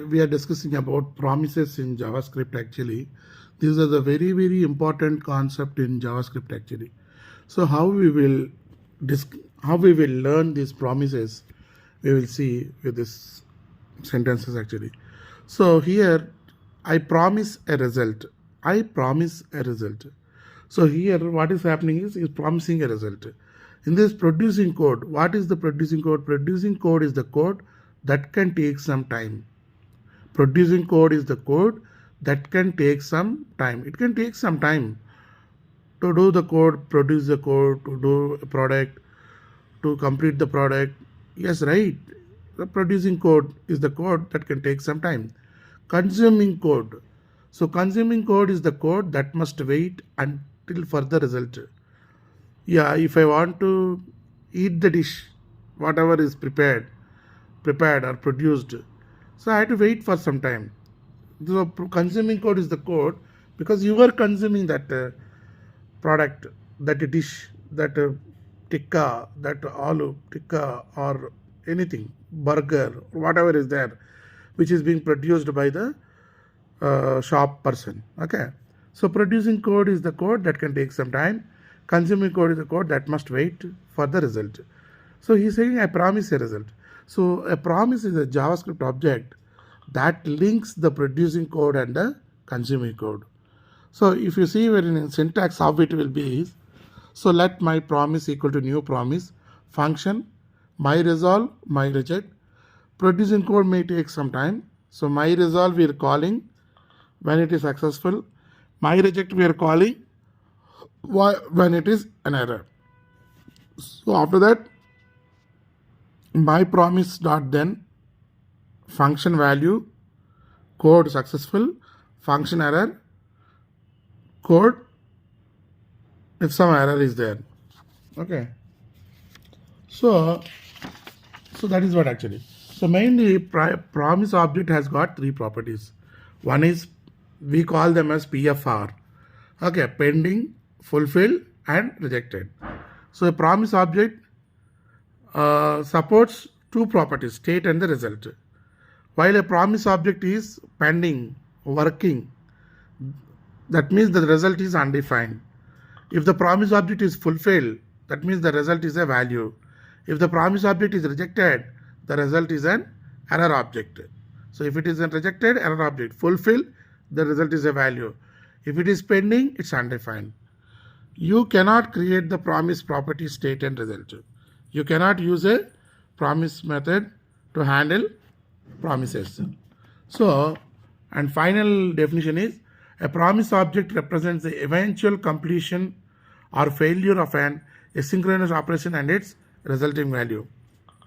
we are discussing about promises in JavaScript actually. These are the very, very important concept in JavaScript actually. So how we will learn these promises, we will see with this sentences actually. So here, I promise a result. I promise a result. So here what is happening is promising a result. In this producing code, what is the producing code? Producing code is the code that can take some time. Producing code is the code that can take some time. It can take some time to do the code, produce the code, to do a product, to complete the product. Yes, right. The producing code is the code that can take some time. Consuming code. So consuming code is the code that must wait until further result. Yeah, if I want to eat the dish, whatever is prepared or produced, so I have to wait for some time. So consuming code is the code because you are consuming that product, that dish, that tikka, that aloo tikka or anything, burger, whatever is there, which is being produced by the shop person. Okay. So producing code is the code that can take some time. Consuming code is the code that must wait for the result. So he's saying I promise a result. So a promise is a JavaScript object that links the producing code and the consuming code. So if you see where in syntax how it will be is, so let my promise equal to new promise, function, my resolve, my reject. Producing code may take some time. So my resolve we are calling when it is successful. My reject we are calling when it is an error. So after that, my promise dot then function value, code successful, function error, code if some error is there. Okay. So that is what actually. So mainly promise object has got three properties. One is we call them as PFR. Okay, pending, fulfill and rejected. So a promise object supports two properties, state and the result. While a promise object is pending, working, that means the result is undefined. If the promise object is fulfilled, that means the result is a value. If the promise object is rejected, the result is an error object. So if it is a rejected, error object, fulfill, the result is a value. If it is pending, it's undefined. You cannot create the promise property, state and result. You cannot use a promise method to handle promises. So, and final definition is a promise object represents the eventual completion or failure of an asynchronous operation and its resulting value.